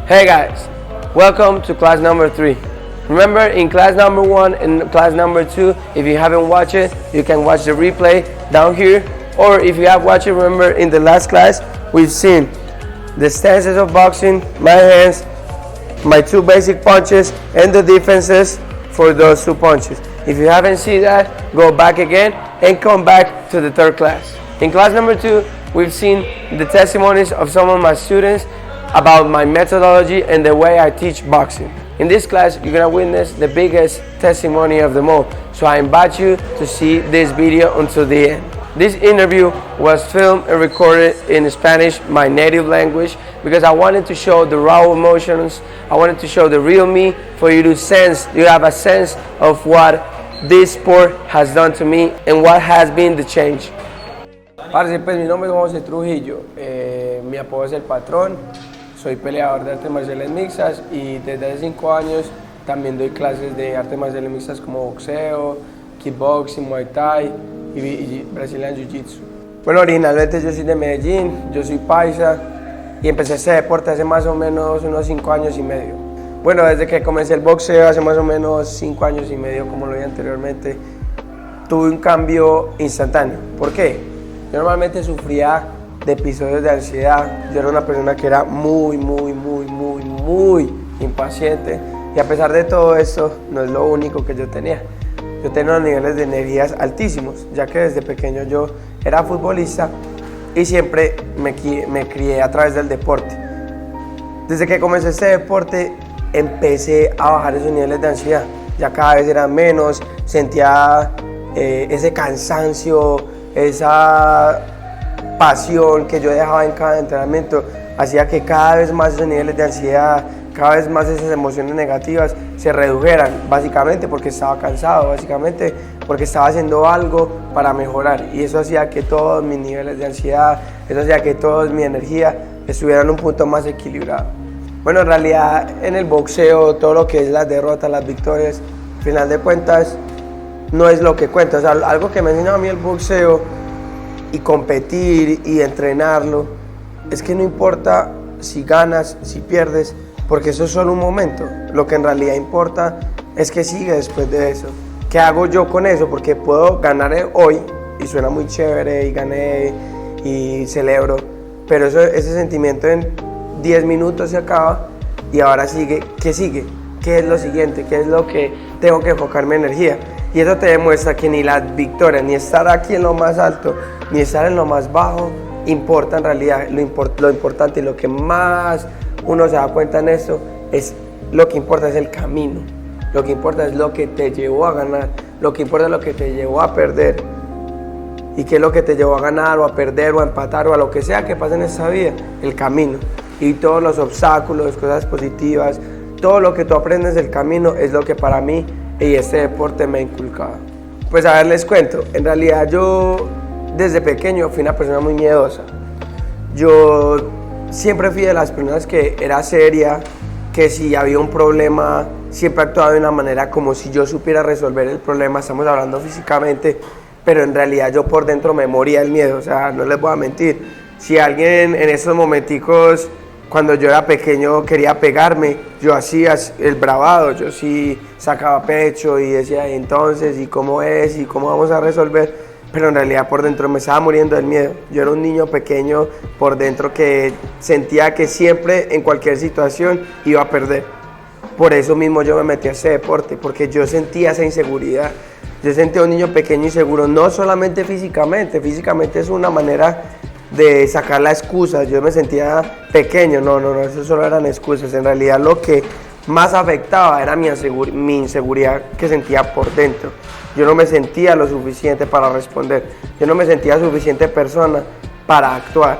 Hey guys, welcome to class number 3. Remember, in class number 1 and class number 2, if you haven't watched it, you can watch the replay down here. Or if you have watched it, remember in the last class, we've seen the stances of boxing, my hands, my 2 basic punches, and the defenses for those 2 punches. If you haven't seen that, go back again and come back to the 3rd class. In class number 2, we've seen the testimonies of some of my students about my methodology and the way I teach boxing. In this class, you're gonna witness the biggest testimony of them all. So I invite you to see this video until the end. This interview was filmed and recorded in Spanish, my native language, because I wanted to show the raw emotions. I wanted to show the real me for you to sense, you have a sense of what this sport has done to me and what has been the change. Parce, pues mi nombre es José Trujillo, mi apodo es El Patrón, soy peleador de artes marciales mixtas y desde hace 5 años también doy clases de artes marciales mixtas como boxeo, kickboxing, muay thai y Brazilian Jiu-Jitsu. Bueno, originalmente yo soy de Medellín, yo soy paisa y empecé este deporte hace más o menos unos 5 años y medio. Bueno, desde que comencé el boxeo hace más o menos 5 años y medio, como lo dije anteriormente, tuve un cambio instantáneo. ¿Por qué? Yo normalmente sufría de episodios de ansiedad. Yo era una persona que era muy impaciente, y a pesar de todo esto no es lo único que yo tenía. Yo tenía unos niveles de energías altísimos, ya que desde pequeño yo era futbolista y siempre me crié a través del deporte. Desde que comencé este deporte empecé a bajar esos niveles de ansiedad. Ya cada vez eran menos, sentía ese cansancio, esa pasión que yo dejaba en cada entrenamiento, hacía que cada vez más esos niveles de ansiedad, cada vez más esas emociones negativas se redujeran, básicamente porque estaba cansado, básicamente porque estaba haciendo algo para mejorar, y eso hacía que todos mis niveles de ansiedad, eso hacía que toda mi energía estuviera en un punto más equilibrado. Bueno, en realidad en el boxeo todo lo que es las derrotas, las victorias, al final de cuentas no es lo que cuenta. O sea, algo que me enseñó a mí el boxeo y competir y entrenarlo es que no importa si ganas, si pierdes, porque eso es solo un momento. Lo que en realidad importa es que sigue después de eso. ¿Qué hago yo con eso? Porque puedo ganar hoy y suena muy chévere y gané y celebro, pero ese sentimiento en 10 minutos se acaba y ahora sigue. ¿Qué sigue? ¿Qué es lo siguiente? ¿Qué es lo que tengo que enfocar mi energía? Y eso te demuestra que ni las victorias, ni estar aquí en lo más alto, ni estar en lo más bajo, importa en realidad. Lo importante y lo que más uno se da cuenta en esto es lo que importa es el camino. Lo que importa es lo que te llevó a ganar. Lo que importa es lo que te llevó a perder. ¿Y qué es lo que te llevó a ganar o a perder o a empatar o a lo que sea que pase en esta vida? El camino. Y todos los obstáculos, cosas positivas, todo lo que tú aprendes del camino es lo que para mí y este deporte me ha inculcado. Pues a ver, les cuento. En realidad yo desde pequeño fui una persona muy miedosa. Yo siempre fui de las personas que era seria, que si había un problema siempre actuaba de una manera como si yo supiera resolver el problema. Estamos hablando físicamente, pero en realidad yo por dentro me moría el miedo. O sea, no les voy a mentir. Si alguien en esos momenticos, cuando yo era pequeño, quería pegarme, yo hacía el bravado, yo sí sacaba pecho y decía, entonces, ¿y cómo es? ¿Y cómo vamos a resolver? Pero en realidad por dentro me estaba muriendo del miedo. Yo era un niño pequeño por dentro que sentía que siempre, en cualquier situación, iba a perder. Por eso mismo yo me metí a ese deporte, porque yo sentía esa inseguridad. Yo sentía un niño pequeño inseguro, no solamente físicamente es una manera de sacar la excusa. Yo me sentía pequeño, no, eso solo eran excusas. En realidad lo que más afectaba era mi inseguridad que sentía por dentro. Yo no me sentía lo suficiente para responder, yo no me sentía suficiente persona para actuar,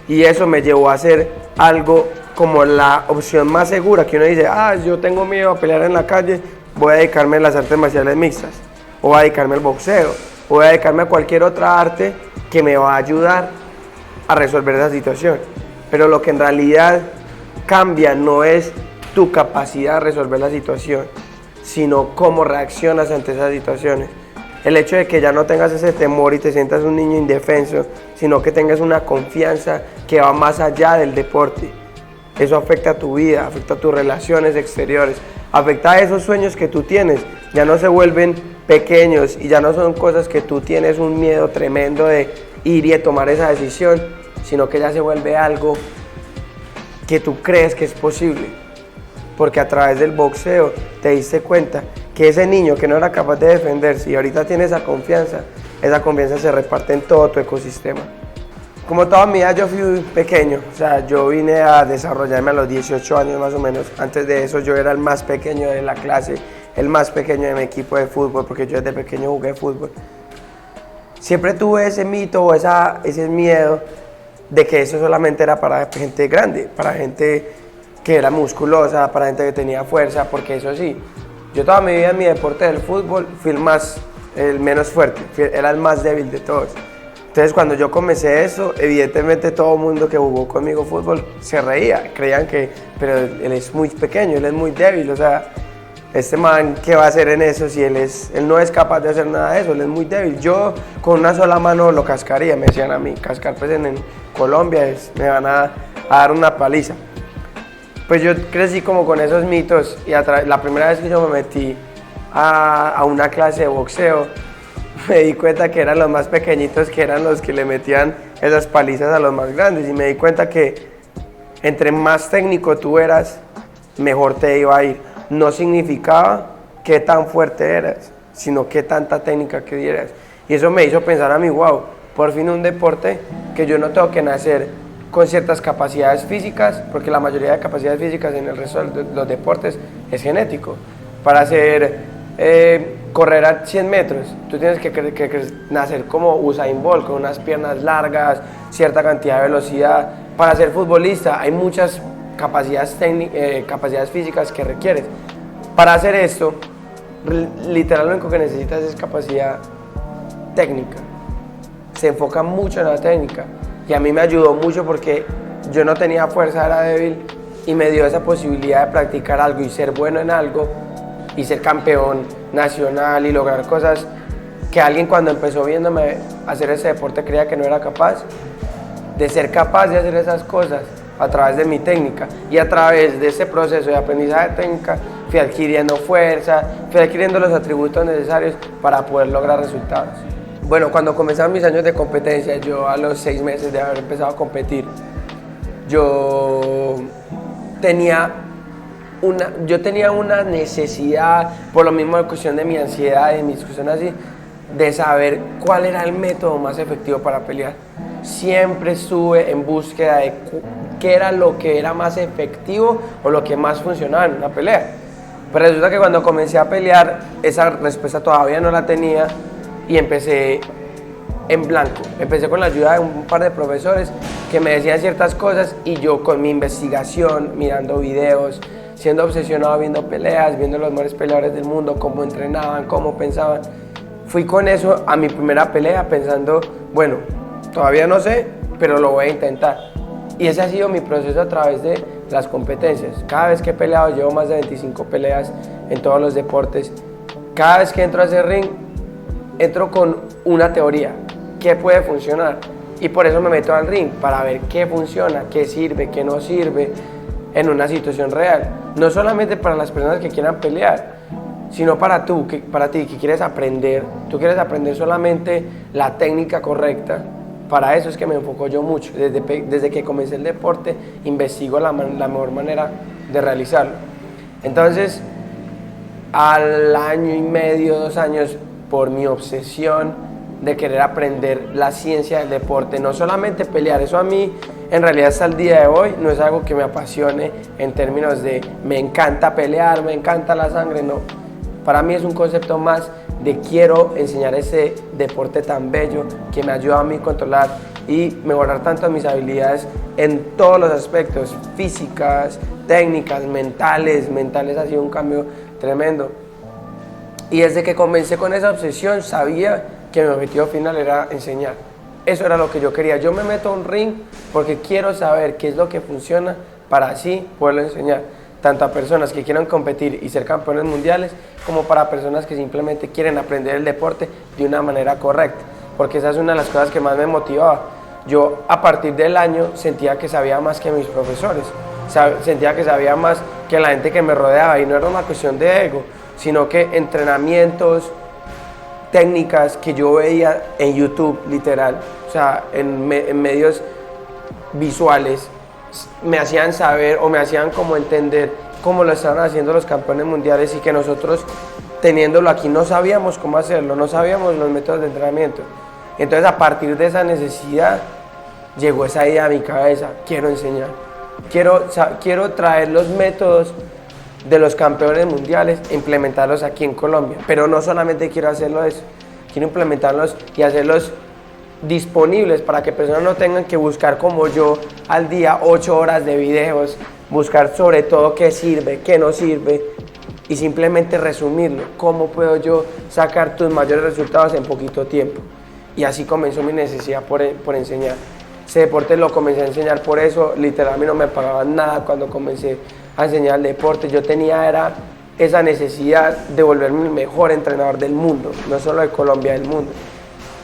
y eso me llevó a hacer algo como la opción más segura, que uno dice, yo tengo miedo a pelear en la calle, voy a dedicarme a las artes marciales mixtas, o voy a dedicarme al boxeo, o voy a dedicarme a cualquier otra arte que me va a ayudar a resolver esa situación. Pero lo que en realidad cambia no es tu capacidad de resolver la situación, sino cómo reaccionas ante esas situaciones. El hecho de que ya no tengas ese temor y te sientas un niño indefenso, sino que tengas una confianza que va más allá del deporte. eso afecta a tu vida, afecta a tus relaciones exteriores, afecta a esos sueños que tú tienes, ya no se vuelven pequeños y ya no son cosas que tú tienes un miedo tremendo de ir y de tomar esa decisión, sino que ya se vuelve algo que tú crees que es posible, porque a través del boxeo te diste cuenta que ese niño que no era capaz de defenderse y ahorita tiene esa confianza se reparte en todo tu ecosistema. Como toda mi vida yo fui pequeño, o sea, yo vine a desarrollarme a los 18 años más o menos. Antes de eso yo era el más pequeño de la clase, el más pequeño de mi equipo de fútbol, porque yo desde pequeño jugué fútbol. Siempre tuve ese mito o ese miedo de que eso solamente era para gente grande, para gente que era musculosa, para gente que tenía fuerza, porque eso sí, yo toda mi vida en mi deporte del fútbol fui el menos fuerte, era el más débil de todos. Entonces cuando yo comencé eso, evidentemente todo el mundo que jugó conmigo fútbol se reía, creían que, pero él es muy pequeño, él es muy débil, o sea, este man, ¿qué va a hacer en eso si él no es capaz de hacer nada de eso? Él es muy débil. Yo con una sola mano lo cascaría, me decían a mí. Cascar pues en Colombia me van a dar una paliza. Pues yo crecí como con esos mitos y la primera vez que yo me metí a una clase de boxeo, me di cuenta que eran los más pequeñitos que eran los que le metían esas palizas a los más grandes y me di cuenta que entre más técnico tú eras, mejor te iba a ir. No significaba qué tan fuerte eras, sino qué tanta técnica que dieras. Y eso me hizo pensar a mí, wow, por fin un deporte que yo no tengo que nacer con ciertas capacidades físicas, porque la mayoría de capacidades físicas en el resto de los deportes es genético. Para correr a 100 metros, tú tienes que nacer como Usain Bolt, con unas piernas largas, cierta cantidad de velocidad. Para ser futbolista hay muchas capacidades físicas que requieres. Para hacer esto, literal lo único que necesitas es capacidad técnica. Se enfoca mucho en la técnica y a mí me ayudó mucho porque yo no tenía fuerza, era débil y me dio esa posibilidad de practicar algo y ser bueno en algo y ser campeón nacional y lograr cosas que alguien cuando empezó viéndome hacer ese deporte creía que no era capaz. De ser capaz de hacer esas cosas a través de mi técnica y a través de ese proceso de aprendizaje técnica fui adquiriendo fuerza, fui adquiriendo los atributos necesarios para poder lograr resultados. Bueno, cuando comenzaron mis años de competencia, yo a los 6 meses de haber empezado a competir, yo tenía una necesidad, por lo mismo de cuestión de mi ansiedad y mis cuestiones así, de saber cuál era el método más efectivo para pelear. Siempre estuve en búsqueda de qué era lo que era más efectivo o lo que más funcionaba en una pelea. Pero resulta que cuando comencé a pelear, esa respuesta todavía no la tenía y empecé en blanco. Empecé con la ayuda de un par de profesores que me decían ciertas cosas y yo con mi investigación, mirando videos, siendo obsesionado viendo peleas, viendo los mejores peleadores del mundo, cómo entrenaban, cómo pensaban, fui con eso a mi primera pelea pensando, bueno, todavía no sé, pero lo voy a intentar. Y ese ha sido mi proceso a través de las competencias. Cada vez que he peleado, llevo más de 25 peleas en todos los deportes. Cada vez que entro a ese ring, entro con una teoría, qué puede funcionar. Y por eso me meto al ring, para ver qué funciona, qué sirve, qué no sirve en una situación real. No solamente para las personas que quieran pelear, sino para ti que quieres aprender. Tú quieres aprender solamente la técnica correcta. Para eso es que me enfoco yo mucho. Desde que comencé el deporte, investigo la mejor manera de realizarlo. Entonces, al año y medio, 2 años, por mi obsesión de querer aprender la ciencia del deporte, no solamente pelear, eso a mí, en realidad hasta el día de hoy, no es algo que me apasione en términos de me encanta pelear, me encanta la sangre, no. Para mí es un concepto más de quiero enseñar ese deporte tan bello que me ayuda a mí a controlar y mejorar tanto mis habilidades en todos los aspectos, físicas, técnicas, mentales ha sido un cambio tremendo. Y desde que comencé con esa obsesión sabía que mi objetivo final era enseñar. Eso era lo que yo quería. Yo me meto a un ring porque quiero saber qué es lo que funciona para así poderlo enseñar, tanto a personas que quieran competir y ser campeones mundiales, como para personas que simplemente quieren aprender el deporte de una manera correcta, porque esa es una de las cosas que más me motivaba. Yo a partir del año sentía que sabía más que mis profesores, sentía que sabía más que la gente que me rodeaba, y no era una cuestión de ego, sino que entrenamientos, técnicas que yo veía en YouTube, literal, o sea, en medios visuales, me hacían saber o me hacían como entender cómo lo estaban haciendo los campeones mundiales, y que nosotros, teniéndolo aquí, no sabíamos cómo hacerlo, no sabíamos los métodos de entrenamiento. Entonces, a partir de esa necesidad, llegó esa idea a mi cabeza: quiero enseñar, quiero traer los métodos de los campeones mundiales e implementarlos aquí en Colombia. Pero no solamente quiero hacerlo eso, quiero implementarlos y hacerlos disponibles para que personas no tengan que buscar como yo al día 8 horas de videos, buscar sobre todo qué sirve, qué no sirve, y simplemente resumirlo. ¿Cómo puedo yo sacar tus mayores resultados en poquito tiempo? Y así comenzó mi necesidad por enseñar. Ese deporte lo comencé a enseñar por eso. Literalmente no me pagaban nada cuando comencé a enseñar el deporte. Yo tenía esa necesidad de volverme el mejor entrenador del mundo, no solo de Colombia, del mundo.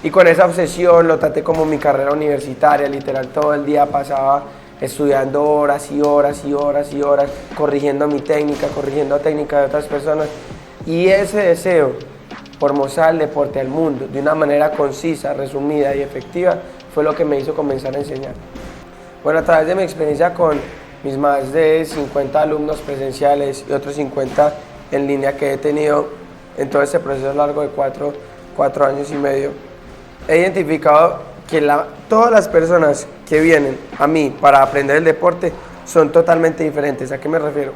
Y con esa obsesión lo traté como mi carrera universitaria. Literal, todo el día pasaba estudiando horas y horas y horas y horas, corrigiendo mi técnica, corrigiendo técnica de otras personas. Y ese deseo por mostrar el deporte al mundo de una manera concisa, resumida y efectiva fue lo que me hizo comenzar a enseñar. Bueno, a través de mi experiencia con mis más de 50 alumnos presenciales y otros 50 en línea que he tenido en todo este proceso largo de cuatro años y medio, he identificado que todas las personas que vienen a mí para aprender el deporte son totalmente diferentes. ¿A qué me refiero?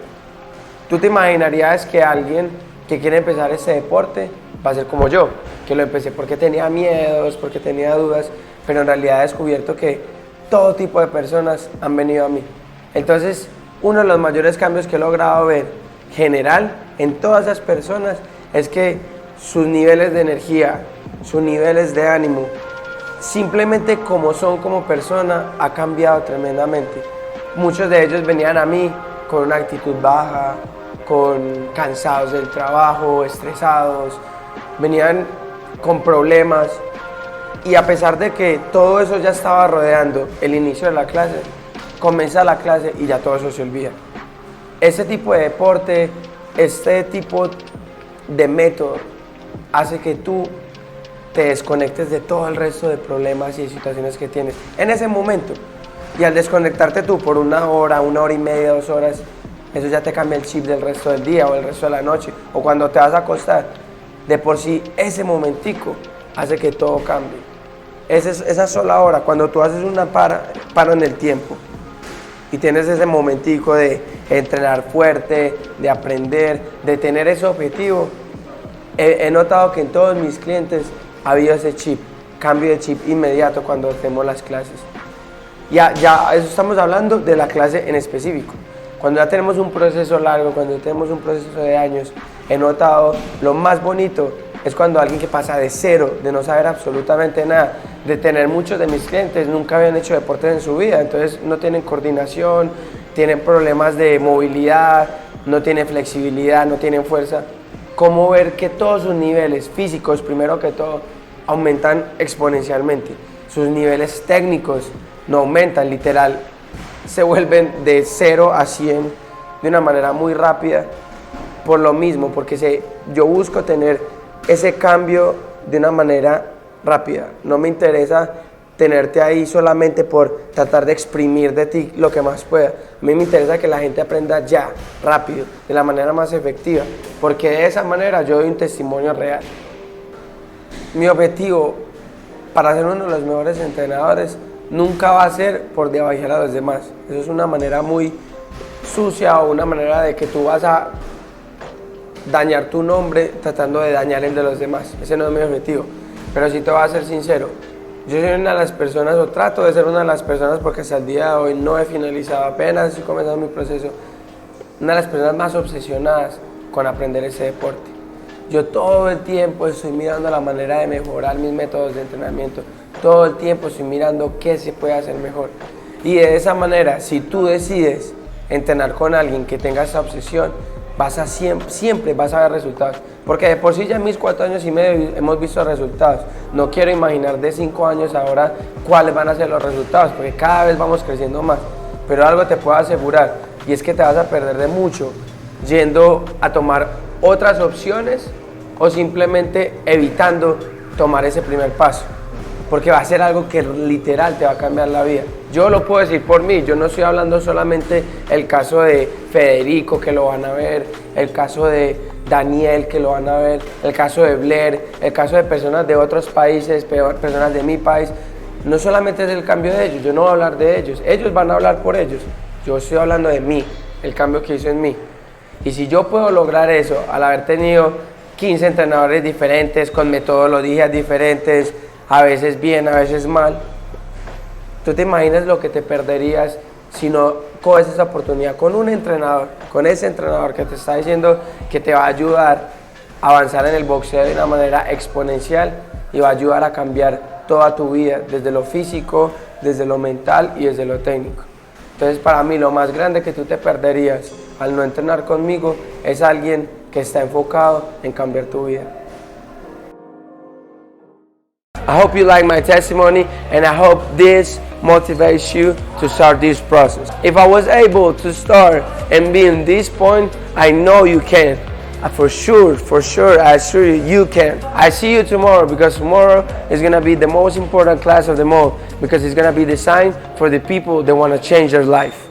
Tú te imaginarías que alguien que quiere empezar este deporte va a ser como yo, que lo empecé porque tenía miedos, porque tenía dudas, pero en realidad he descubierto que todo tipo de personas han venido a mí. Entonces, uno de los mayores cambios que he logrado ver general en todas esas personas es que sus niveles de energía, sus niveles de ánimo, simplemente como son como persona, ha cambiado tremendamente. Muchos de ellos venían a mí con una actitud baja, cansados del trabajo, estresados, venían con problemas, y a pesar de que todo eso ya estaba rodeando el inicio de la clase, comienza la clase y ya todo eso se olvida. Este tipo de deporte, este tipo de método hace que tú te desconectes de todo el resto de problemas y de situaciones que tienes en ese momento. Y al desconectarte tú por 1 hora, 1 hora y media, 2 horas, eso ya te cambia el chip del resto del día o el resto de la noche, o cuando te vas a acostar. De por sí, ese momentico hace que todo cambie. Esa sola hora, cuando tú haces una paro en el tiempo y tienes ese momentico de entrenar fuerte, de aprender, de tener ese objetivo, he notado que en todos mis clientes ha habido ese chip, cambio de chip inmediato cuando hacemos las clases. Ya eso estamos hablando de la clase en específico. Cuando ya tenemos un proceso largo, cuando tenemos un proceso de años, he notado lo más bonito es cuando alguien que pasa de cero, de no saber absolutamente nada, de tener muchos de mis clientes nunca habían hecho deportes en su vida, entonces no tienen coordinación, tienen problemas de movilidad, no tienen flexibilidad, no tienen fuerza. Cómo ver que todos sus niveles físicos, primero que todo, aumentan exponencialmente. Sus niveles técnicos no aumentan, literal, se vuelven de 0 a 100 de una manera muy rápida, por lo mismo, porque yo busco tener ese cambio de una manera rápida. No me interesa tenerte ahí solamente por tratar de exprimir de ti lo que más pueda. A mí me interesa que la gente aprenda ya, rápido, de la manera más efectiva, porque de esa manera yo doy un testimonio real. Mi objetivo para ser uno de los mejores entrenadores nunca va a ser por debajear a los demás. Eso es una manera muy sucia, o una manera de que tú vas a dañar tu nombre tratando de dañar el de los demás. Ese no es mi objetivo. Pero sí te voy a ser sincero, yo soy una de las personas, o trato de ser una de las personas, porque hasta el día de hoy no he finalizado, apenas estoy comenzando mi proceso, una de las personas más obsesionadas con aprender ese deporte. Yo todo el tiempo estoy mirando la manera de mejorar mis métodos de entrenamiento, todo el tiempo estoy mirando qué se puede hacer mejor. Y de esa manera, si tú decides entrenar con alguien que tenga esa obsesión, siempre vas a ver resultados, porque de por sí ya en mis 4 años y medio hemos visto resultados. No quiero imaginar de 5 años ahora cuáles van a ser los resultados, porque cada vez vamos creciendo más. Pero algo te puedo asegurar, y es que te vas a perder de mucho yendo a tomar otras opciones o simplemente evitando tomar ese primer paso, porque va a ser algo que literal te va a cambiar la vida. Yo lo puedo decir por mí, yo no estoy hablando solamente el caso de Federico, que lo van a ver, el caso de Daniel, que lo van a ver, el caso de Blair, el caso de personas de otros países, personas de mi país. No solamente es el cambio de ellos, yo no voy a hablar de ellos van a hablar por ellos. Yo estoy hablando de mí, el cambio que hizo en mí. Y si yo puedo lograr eso al haber tenido 15 entrenadores diferentes, con metodologías diferentes, a veces bien, a veces mal, ¿tú te imaginas lo que te perderías si no coges esa oportunidad con un entrenador, con ese entrenador que te está diciendo que te va a ayudar a avanzar en el boxeo de una manera exponencial y va a ayudar a cambiar toda tu vida, desde lo físico, desde lo mental y desde lo técnico? Entonces, para mí, lo más grande que tú te perderías al no entrenar conmigo es alguien que está enfocado en cambiar tu vida. I hope you like my testimony, and I hope this motivates you to start this process. If I was able to start and be in this point, I know you can. For sure, I assure you, you can. I see you tomorrow, because tomorrow is going to be the most important class of them all, because it's going to be designed for the people that want to change their life.